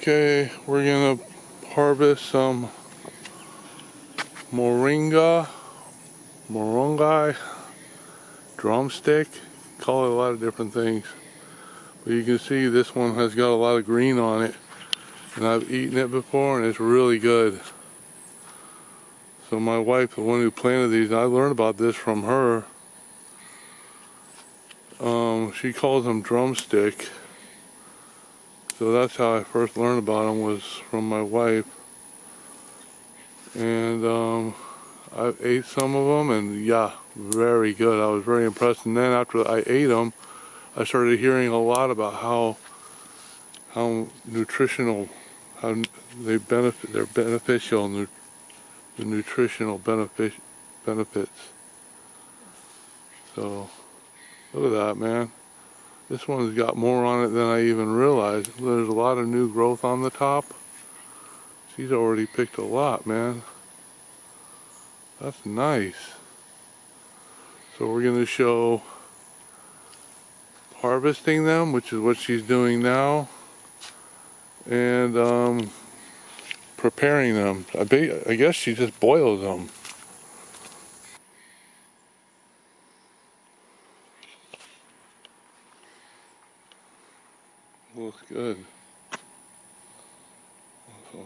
Okay, we're gonna harvest some Moringa, drumstick. Call it a lot of different things. But you can see this one has got a lot of green on it. And I've eaten it before and it's really good. So my wife, the one who planted these, I learned about this from her. She calls them drumstick. So that's how I first learned about them, was from my wife. And I ate some of them, and yeah, very good. I was very impressed. And then after I ate them, I started hearing a lot about how nutritional, how they benefit, they're beneficial, the nutritional benefits. So look at that, man. This one's got more on it than I even realized. There's a lot of new growth on the top. She's already picked a lot, man. That's nice. So we're going to show harvesting them, which is what she's doing now, and preparing them. I guess she just boils them. Looks good. So,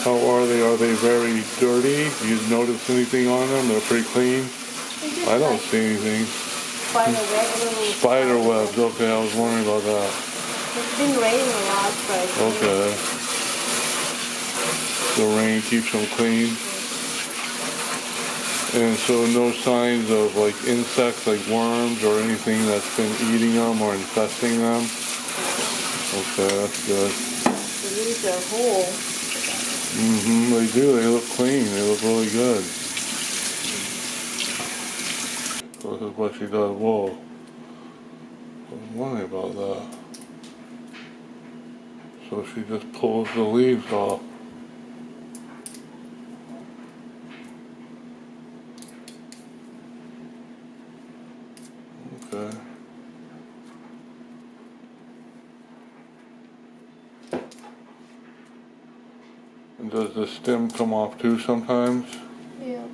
how are they? Are they very dirty? Do you notice anything on them? They're pretty clean. I don't see anything. Spider webs. Okay, I was wondering about that. It's been raining a lot, but okay. The rain keeps them clean. And so no signs of like insects like worms or anything that's been eating them or infesting them? Okay, that's good. The leaves are whole. They do. They look clean. They look really good. So this is what she does. Whoa. I was wondering about that. So she just pulls the leaves off. Okay. And does the stem come off too sometimes? Yeah.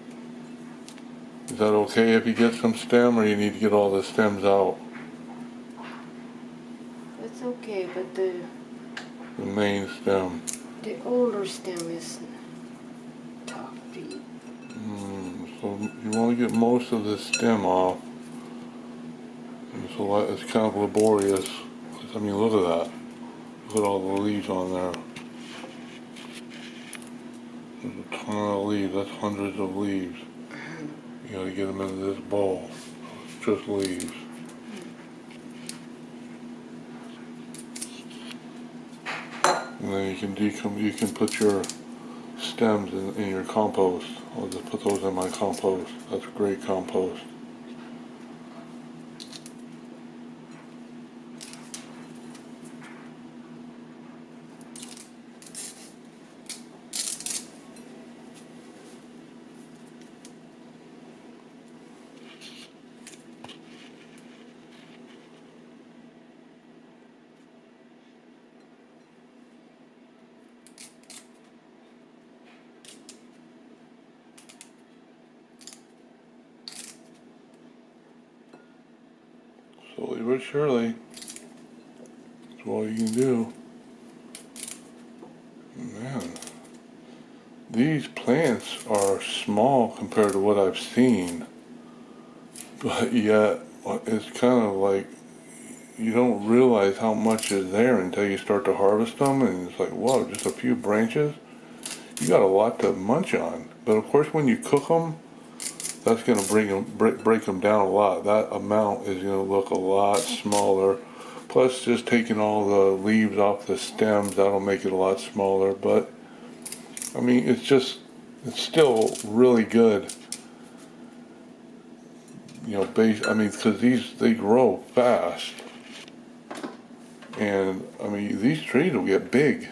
Is that okay if you get some stem, or you need to get all the stems out? It's okay, but the main stem. The older stem is tough to eat. So you want to get most of the stem off. And so it's kind of laborious. I mean, look at that. Look at all the leaves on there. There's a ton of leaves. That's hundreds of leaves. You gotta get them into this bowl. It's just leaves. And then you can put your stems in your compost. I'll just put those in my compost. That's great compost. Slowly but surely, that's all you can do. Man, these plants are small compared to what I've seen, but yet it's kind of like you don't realize how much is there until you start to harvest them, and it's like, whoa, just a few branches. You got a lot to munch on. But of course, when you cook them, that's going to break them down a lot. That amount is going to look a lot smaller. Plus, just taking all the leaves off the stems, that'll make it a lot smaller. But, I mean, it's still really good. You know, because they grow fast. And I mean, these trees will get big.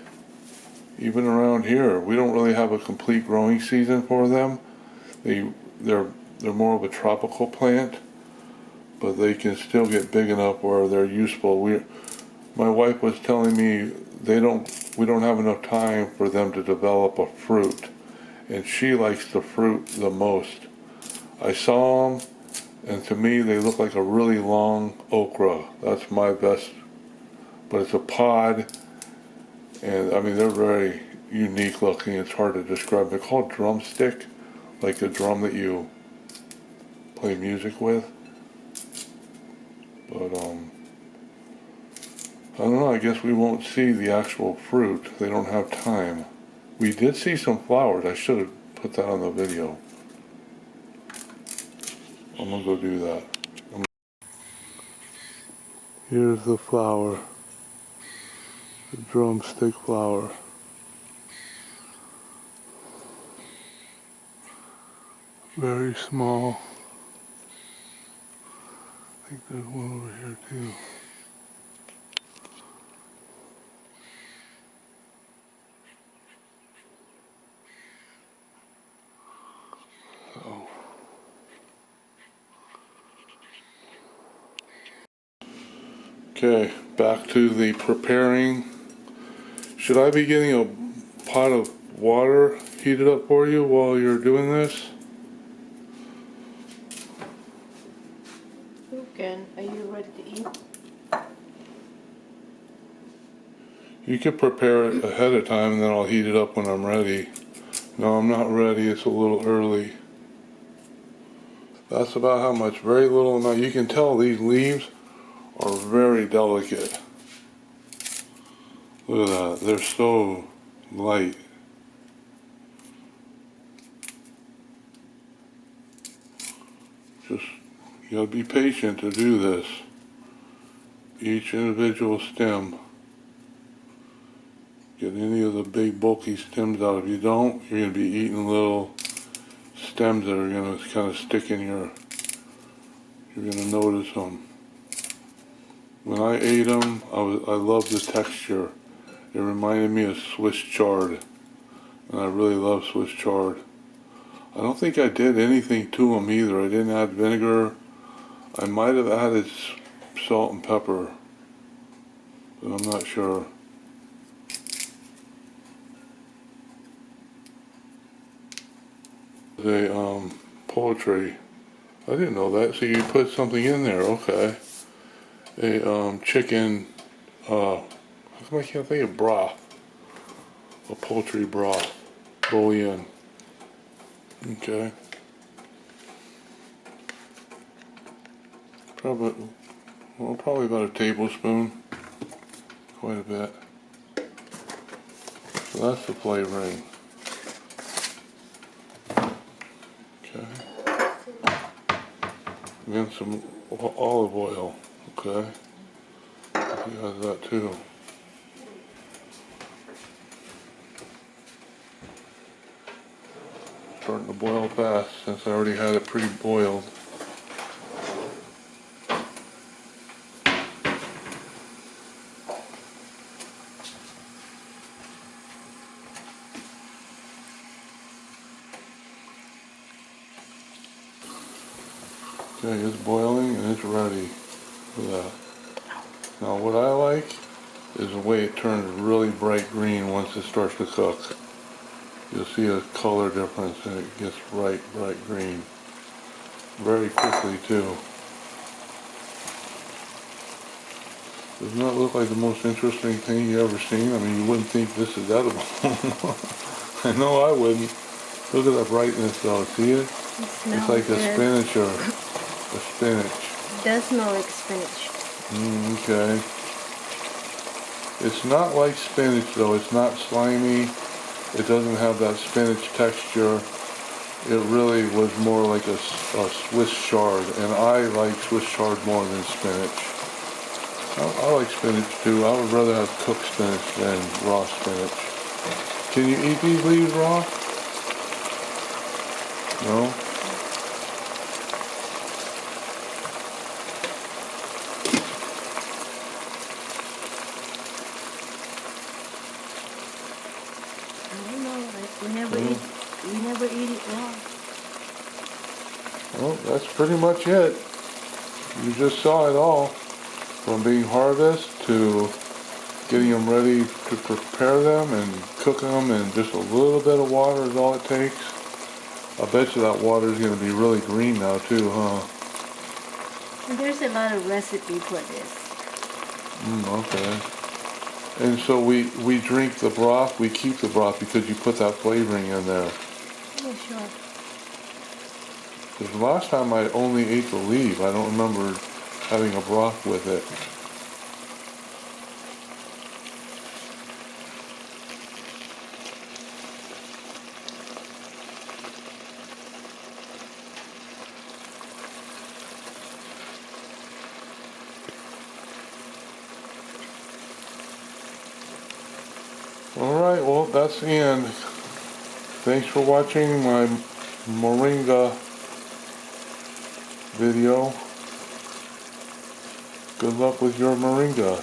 Even around here, we don't really have a complete growing season for them. They're more of a tropical plant, but they can still get big enough where they're useful. My wife was telling me we don't have enough time for them to develop a fruit, and she likes the fruit the most. I saw them, and to me they look like a really long okra. That's my best, but it's a pod, and I mean they're very unique looking. It's hard to describe. They're called drumstick, like a drum that you play music with. But I don't know, I guess we won't see the actual fruit. They don't have time. We did see some flowers. I should have put that on the video. I'm gonna go do that. Here's the flower. The drumstick flower. Very small. I think there's one over here too. Okay, back to the preparing. Should I be getting a pot of water heated up for you while you're doing this? You can. Are you ready to eat? You could prepare it ahead of time and then I'll heat it up when I'm ready. No, I'm not ready. It's a little early. That's about how much. Very little amount. You can tell these leaves are very delicate. Look at that. They're so light. Just, you gotta be patient to do this. Each individual stem. Get any of the big bulky stems out. If you don't, you're gonna be eating little stems that are gonna kind of stick in your, you're gonna notice them. When I ate them, I loved the texture. It reminded me of Swiss chard, and I really love Swiss chard. I don't think I did anything to them either. I didn't add vinegar. I might have added salt and pepper, but I'm not sure. The poultry. I didn't know that. So you put something in there, okay? A chicken. How come I can't think of broth? A poultry broth, bouillon. Okay. Probably about a tablespoon. Quite a bit. So that's the flavoring. Okay. And then some olive oil. Okay. You have that too. Starting to boil fast since I already had it pre-boiled. Okay, it's boiling and it's ready for that. Now what I like is the way it turns really bright green once it starts to cook. You'll see a color difference and it gets bright green. Very quickly too. Doesn't that look like the most interesting thing you ever seen? I mean, you wouldn't think this is edible. I know I wouldn't. Look at the brightness though, see it? It's like a spinach or a spinach. It does smell like spinach. Okay. It's not like spinach though. It's not slimy. It doesn't have that spinach texture. It really was more like a Swiss chard, and I like Swiss chard more than spinach. I like spinach too. I would rather have cooked spinach than raw spinach. Can you eat these leaves raw? No? don't know. We never eat it raw. Well, that's pretty much it. You just saw it all. From being harvested to getting them ready to prepare them and cook them, and just a little bit of water is all it takes. I bet you that water is going to be really green now too, huh? And there's a lot of recipe for this. Okay. And so we drink the broth, we keep the broth because you put that flavoring in there. Yeah, sure. Because last time I only ate the leaf. I don't remember having a broth with it. Alright, well that's the end. Thanks for watching my Moringa video. Good luck with your Moringa.